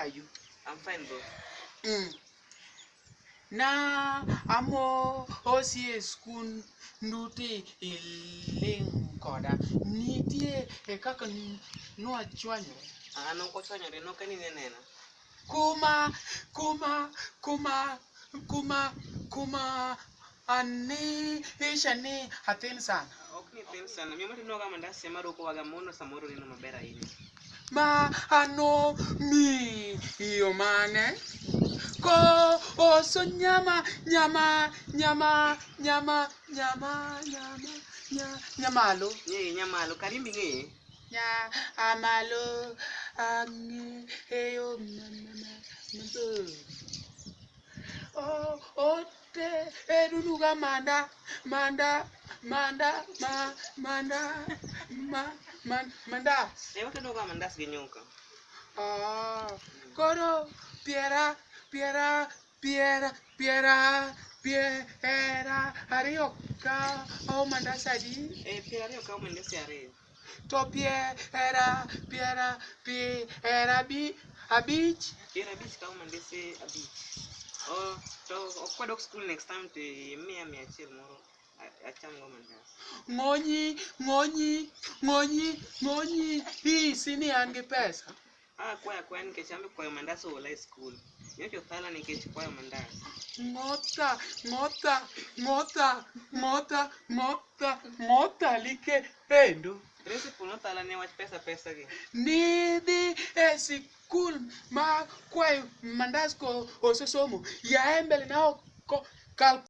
are you? I'm fine, bro. Na amo osie skun nuti iling koda nitie e kaka no achwanyo. Non kochwanyore, no kanine nena. Kuma ani ishani hatin sana. Ok ni tin sana. Mimi matino kama ndasi maroko waga mono samoro nino mabera ini. Ma ano mi iyo mane ko oso nyamalo Nyamalo karimbi nge amalo ange eyo mama ote edunuga manda matino kama ndasi genyoka. Koro piera ariyo ka o mandasi adi? Piera ariyo ka o mandasi ariyo. To piera abich? Piera abich ka o mandasi abich. To okwadok school next time to mia achiel moro acham go mandasi. Ng'onyi isi ni an gi pesa. Kwaya nikech ambe kwayo mandasi ola e school. Nyocha othala nikech kwayo mandasi. Ng'ota like endo. Principal nothala ne wach pesa gi. Nidhi e sikul ma kwayo mandas ko osesomo. Ya embele na kal